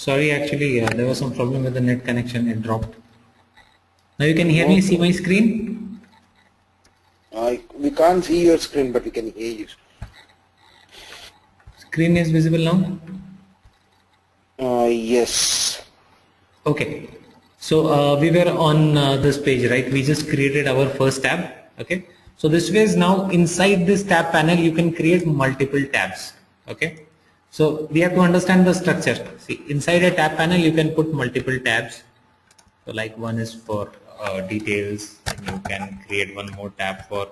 Sorry, actually, there was some problem with the net connection. It dropped. Now you can hear me, see my screen? We can't see your screen, but we can hear you. Screen is visible now? Yes. Okay. So we were on this page, right? We just created our first tab. Okay. So this way is now inside this tab panel, you can create multiple tabs. Okay. So we have to understand the structure. See, inside a tab panel, you can put multiple tabs. So like one is for details, and you can create one more tab for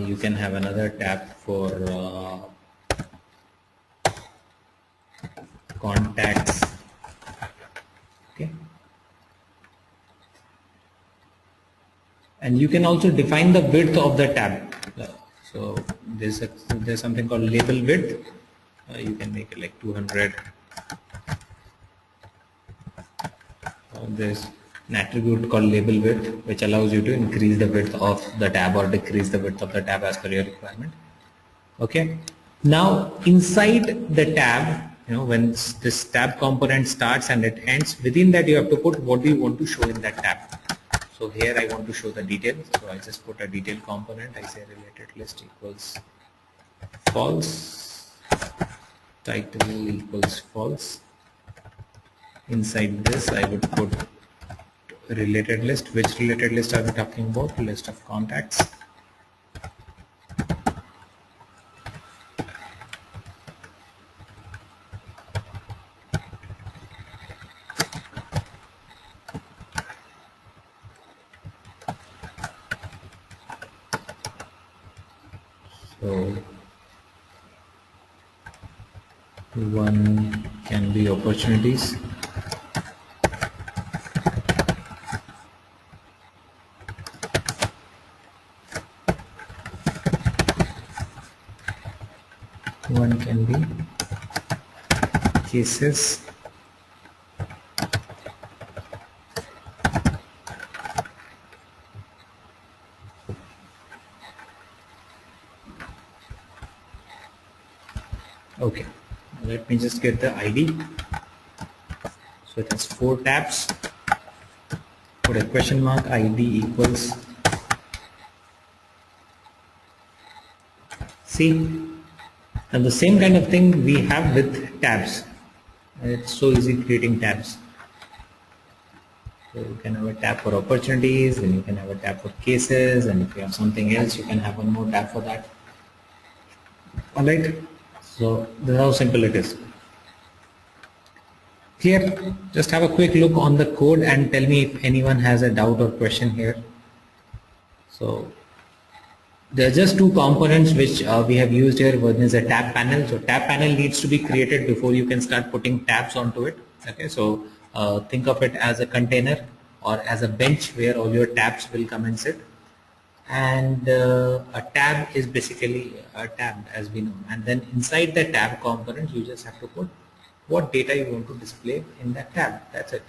you can have another tab for contacts. Okay, and you can also define the width of the tab. So there's something called label width. You can make it like 200. There's an attribute called label width, which allows you to increase the width of the tab or decrease the width of the tab as per your requirement. Okay. Now inside the tab, when this tab component starts and it ends, within that you have to put what do you want to show in that tab. So here I want to show the details, so I just put a detail component. I say related list equals false, title equals false. Inside this I would put related list. Which related list are we talking about? List of contacts. So one can be opportunities. One can be cases. Okay, let me just get the ID. So it has 4 tabs. Put a question mark, ID equals. See, and the same kind of thing we have with tabs. It's so easy creating tabs. So you can have a tab for opportunities, and you can have a tab for cases, and if you have something else, you can have one more tab for that. Alright, so this is how simple it is. Here, just have a quick look on the code and tell me if anyone has a doubt or question here. So there are just 2 components which we have used here. One is a tab panel. So tab panel needs to be created before you can start putting tabs onto it. Okay, so think of it as a container or as a bench where all your tabs will come and sit. And a tab is basically a tab, as we know. And then inside the tab component, you just have to put what data you want to display in that tab. That's it.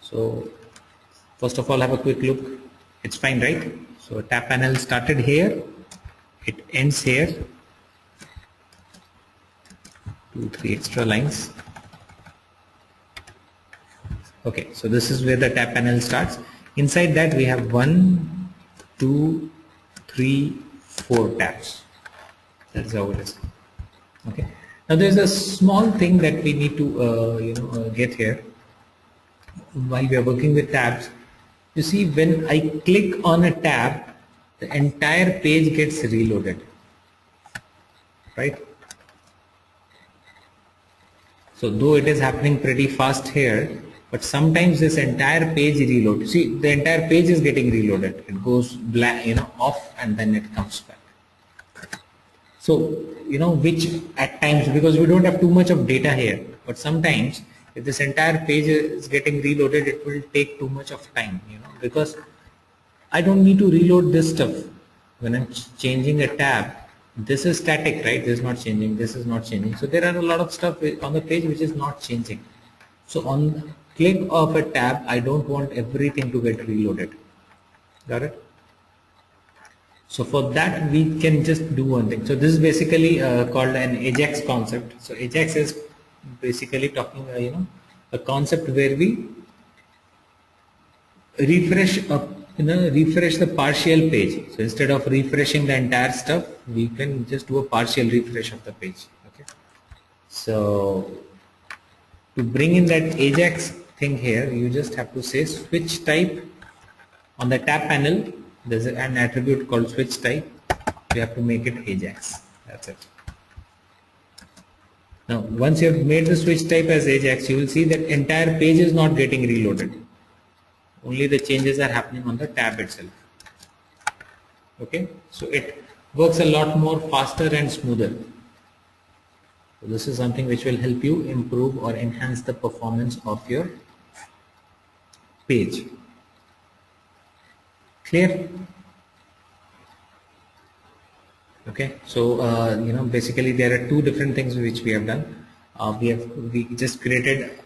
So first of all, have a quick look. It's fine, right? So tab panel started here, it ends here. 2, 3 extra lines. Okay, so this is where the tab panel starts. Inside that we have 1, 2, 3, 4 tabs. That's how it is. Okay. Now there's a small thing that we need to get here while we are working with tabs. You see, when I click on a tab, the entire page gets reloaded, right? So though it is happening pretty fast here, but sometimes this entire page reloads. See, the entire page is getting reloaded. It goes black, off, and then it comes back. So, which at times, because we don't have too much of data here, but sometimes if this entire page is getting reloaded, it will take too much of time, because I don't need to reload this stuff. When I'm changing a tab, this is static, right? This is not changing, this is not changing. So there are a lot of stuff on the page which is not changing. So on click of a tab, I don't want everything to get reloaded. Got it? So for that we can just do one thing. So this is basically called an Ajax concept. So Ajax is basically talking, a concept where we refresh refresh the partial page. So instead of refreshing the entire stuff, we can just do a partial refresh of the page. Okay. So to bring in that Ajax thing here, you just have to say switch type. On the tab panel, there's an attribute called switch type. You have to make it Ajax. That's it. Now, once you have made the switch type as Ajax, you will see that entire page is not getting reloaded. Only the changes are happening on the tab itself. Okay, so it works a lot more faster and smoother. So this is something which will help you improve or enhance the performance of your page. Clear? Okay, so basically there are two different things which we have done. We just created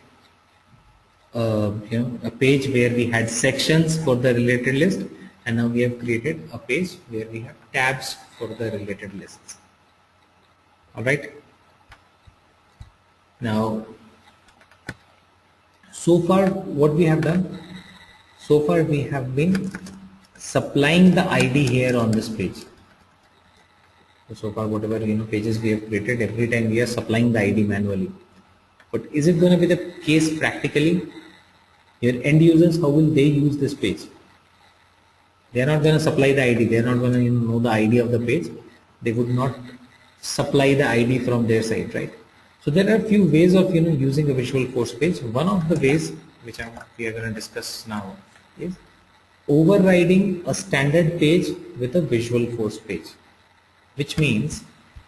a page where we had sections for the related list, and now we have created a page where we have tabs for the related lists. All right. Now, so far what we have done, so far we have been supplying the ID here on this page. So far whatever pages we have created, every time we are supplying the ID manually. But is it going to be the case practically? Your end users, how will they use this page? They are not going to supply the ID. They are not going to know the ID of the page. They would not supply the ID from their side, right? So there are a few ways of using a Visualforce page. One of the ways which we are going to discuss now is overriding a standard page with a Visualforce page, which means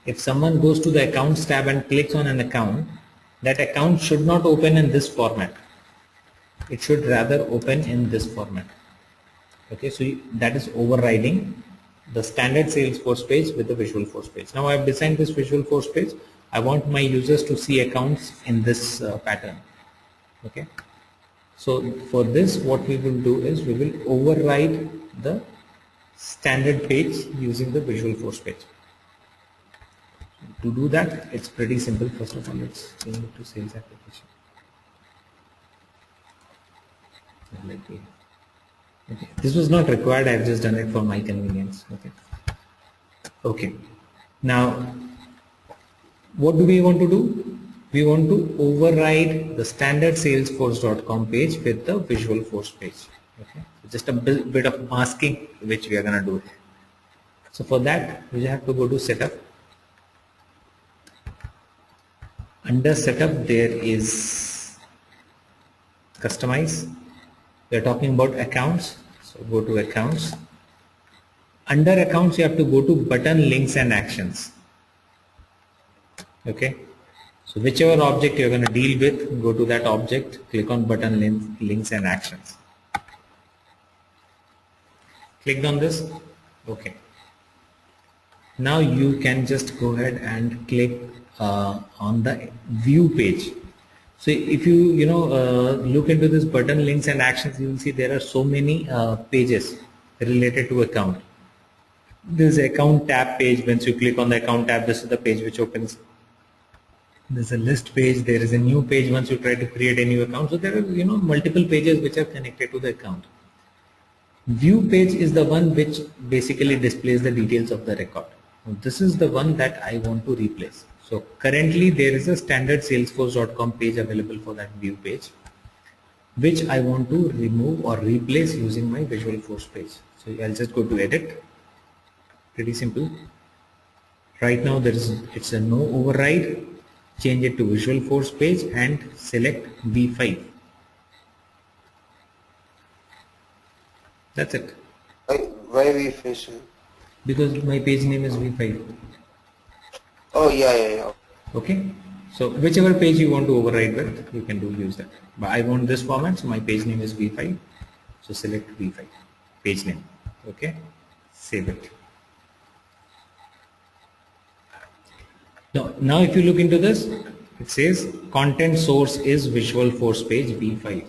if someone goes to the accounts tab and clicks on an account, that account should not open in this format. It should rather open in this format. Okay, so that is overriding the standard Salesforce page with the Visualforce page. Now I have designed this Visualforce page. I want my users to see accounts in this pattern. Okay, so for this what we will do is we will override the standard page using the Visualforce page. To do that, it's pretty simple. First of all, let's change it to sales application. Okay. This was not required. I've just done it for my convenience. Okay. Now, what do we want to do? We want to override the standard Salesforce.com page with the Visualforce page. Okay. So just a bit of masking which we are going to do. So for that, we have to go to setup. Under setup, there is customize. We are talking about accounts. So go to accounts. Under accounts, you have to go to button, links and actions. Okay. So whichever object you're going to deal with, go to that object, click on button, links and actions. Clicked on this. Okay. Now you can just go ahead and click on the view page. So if you look into this button, links and actions, you will see there are so many pages related to account. This account tab page. Once you click on the account tab, this is the page which opens. There's a list page. There is a new page once you try to create a new account. So there are multiple pages which are connected to the account. View page is the one which basically displays the details of the record. This is the one that I want to replace. So currently there is a standard Salesforce.com page available for that view page, which I want to remove or replace using my Visualforce page. So I'll just go to edit. Pretty simple. Right now it's a no override. Change it to Visualforce page and select V5. That's it. Why V5? Because my page name is V5. Oh yeah. Okay. So whichever page you want to override with, you can use that. But I want this format, so my page name is V5. So select V5, page name. Okay. Save it. Now if you look into this, it says content source is Visualforce page V5.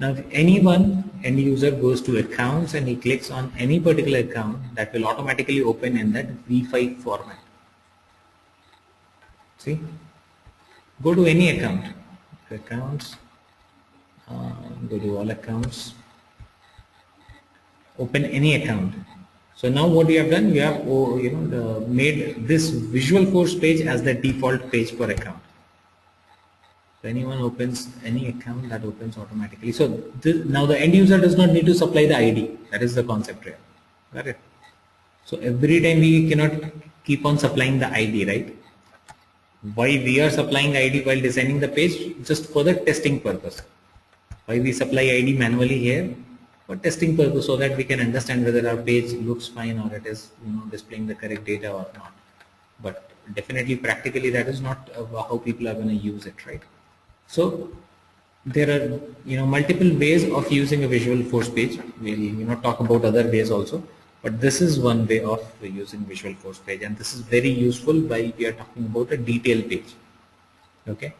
Now if anyone end user goes to accounts and he clicks on any particular account, that will automatically open in that V5 format. See, go to any account, accounts, go to all accounts, open any account. So now what you have done, you have made this Visualforce page as the default page for account. So anyone opens any account, that opens automatically. So now the end user does not need to supply the ID. That is the concept here. Got it? So every time we cannot keep on supplying the ID, right? Why we are supplying ID while designing the page? Just for the testing purpose. Why we supply ID manually here? For testing purpose, so that we can understand whether our page looks fine or it is displaying the correct data or not. But definitely practically that is not how people are going to use it, right? So there are multiple ways of using a Visualforce page. We'll talk about other ways also, but this is one way of using Visualforce page, and this is very useful while we are talking about a detail page. Okay.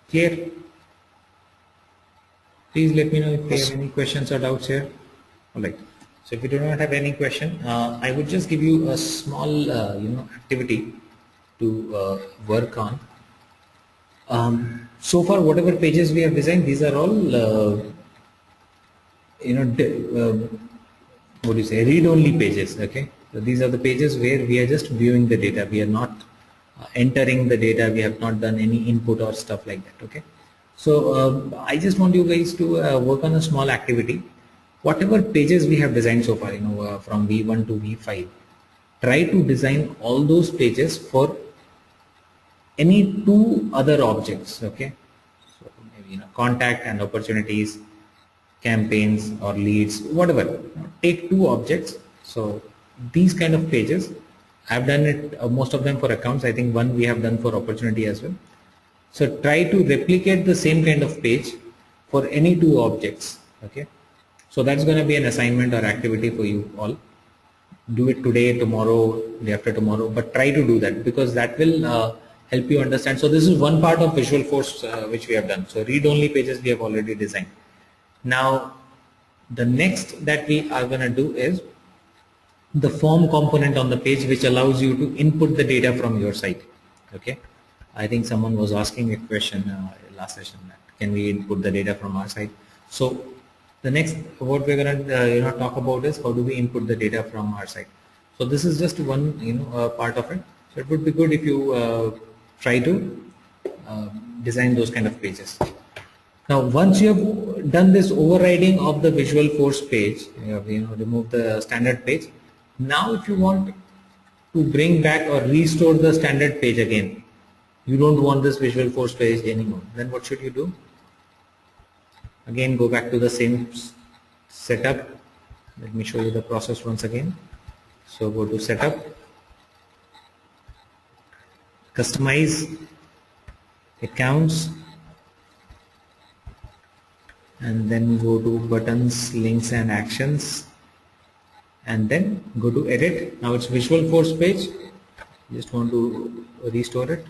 Clear? Please let me know if you have any questions or doubts here. Alright. So if you do not have any question, I would just give you a small activity to work on. So far, whatever pages we have designed, these are all what do you say, read-only pages. Okay. So these are the pages where we are just viewing the data. We are not entering the data. We have not done any input or stuff like that. Okay. So I just want you guys to work on a small activity. Whatever pages we have designed so far, from V1 to V5, try to design all those pages for any two other objects. Okay. So maybe contact and opportunities, campaigns or leads, whatever. Take two objects. So these kind of pages, I've done it most of them for accounts. I think one we have done for opportunity as well. So try to replicate the same kind of page for any two objects. Okay. So that's going to be an assignment or activity for you all. Do it today, tomorrow, day after tomorrow, but try to do that, because that will help you understand. So this is one part of Visualforce which we have done. So read-only pages we have already designed. Now the next that we are going to do is the form component on the page, which allows you to input the data from your site. Okay. I think someone was asking a question last session, that can we input the data from our site. So the next what we're going to talk about is how do we input the data from our site. So this is just one part of it. So it would be good if you try to design those kind of pages. Now once you have done this overriding of the Visualforce page, you have remove the standard page. Now if you want to bring back or restore the standard page again, you don't want this Visualforce page anymore, then what should you do? Again, go back to the same setup. Let me show you the process once again. So go to setup, customize, accounts, and then go to buttons, links and actions, and then go to edit. Now it's Visualforce page. Just want to restore it.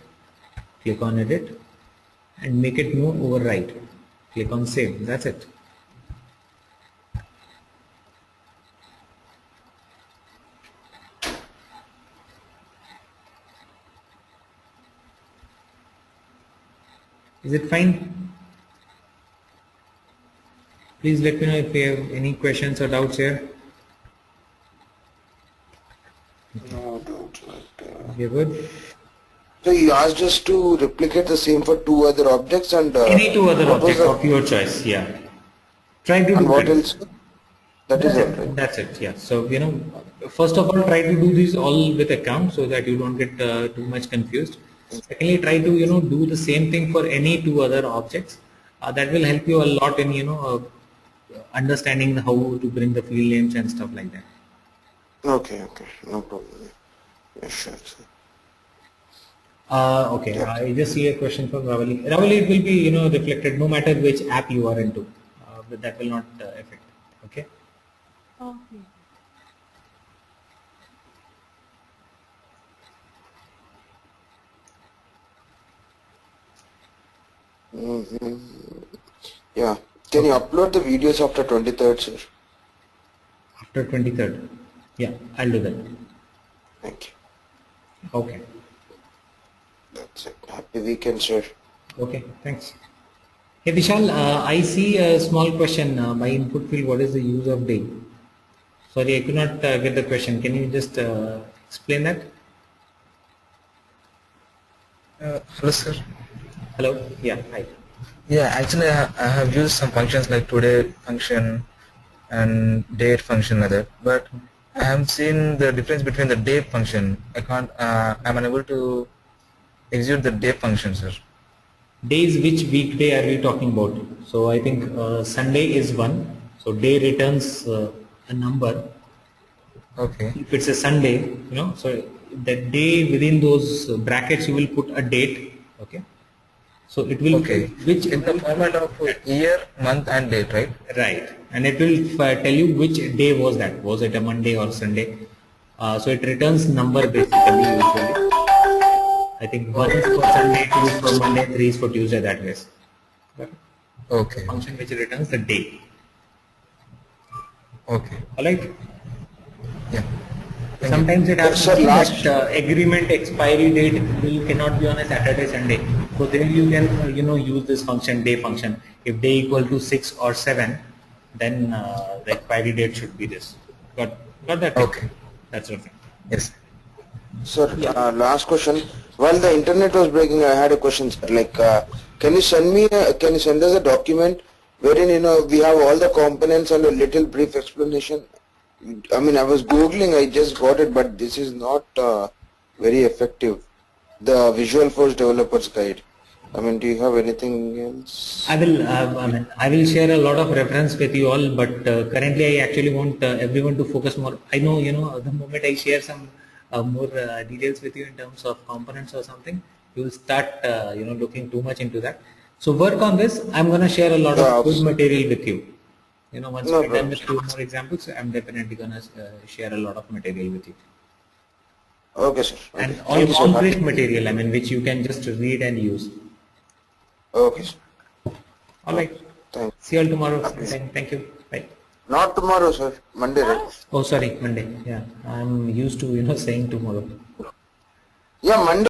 Click on edit and make it no override. Click on save. That's it. Is it fine? Please let me know if you have any questions or doubts here. No doubt like that. You're good? So you asked us to replicate the same for two other objects, and Any two other objects of your choice, yeah. Try to do and what that. else? That is all right. That's it, yeah. So first of all, try to do these all with accounts so that you don't get too much confused. Secondly, try to do the same thing for any two other objects. That will help you a lot in understanding how to bring the field names and stuff like that. Okay, no problem. Yeah, sure. Okay, yeah. I just see a question from Ravali. Ravali, it will be reflected no matter which app you are into, but that will not affect. Okay. Okay. Mhm. Yeah. Can you upload the videos after 23rd, sir? After 23rd. Yeah, I'll do that. Thank you. Okay. That's it. Happy weekend, sir. Okay, thanks. Hey Vishal, I see a small question. My input field, what is the use of day? Sorry, I could not get the question. Can you just explain that? Hello, sir. Hello? Yeah, hi. Yeah, actually, I have used some functions like today function and date function like that, but I haven't seen the difference between the day function. I can't. I'm unable to execute the day function, sir. Days, which weekday are we talking about? So I think Sunday is one. So day returns a number. Okay. If it's a Sunday, so that day within those brackets you will put a date. Okay. So it will tell Okay. which In the format of year, month, and date, right? right, and it will tell you which day was that. Was it a Monday or Sunday? So it returns number basically usually. I think one is for Sunday, two is for Monday, three is for Tuesday. That way. Got it? The Okay. function which returns the day. Okay. All right. Yeah. Thank you. Sometimes it happens Sir, that last. agreement expiry date will cannot be on a Saturday, Sunday. So there you can use this function day function. If day equal to 6 or 7, then the expiry date should be this. Got that? Okay. That's okay. Yes. Sir, Yeah. last question. While the internet was breaking, I had a question, sir. Like, can you send us a document wherein, we have all the components and a little brief explanation? I mean, I was Googling, I just got it, but this is not very effective. The Visual Force Developers Guide. I mean, do you have anything else? I will share a lot of reference with you all, but currently I actually want everyone to focus more. I know, the moment I share some more details with you in terms of components or something, you will start, looking too much into that. So work on this. I'm going to share a lot of Yeah, good material with you. Once no we're done problem, with sir. few more examples, I'm definitely going to share a lot of material with you. Okay, sir. Okay. And all Thank you, sir. concrete material, which you can just read and use. Okay, sir. All right. Okay. Thank See you all tomorrow Happy. same time. Thank you. Bye. Not tomorrow, sir. Monday, right? Oh, sorry, Monday. Yeah, I'm used to saying tomorrow. Yeah, Monday.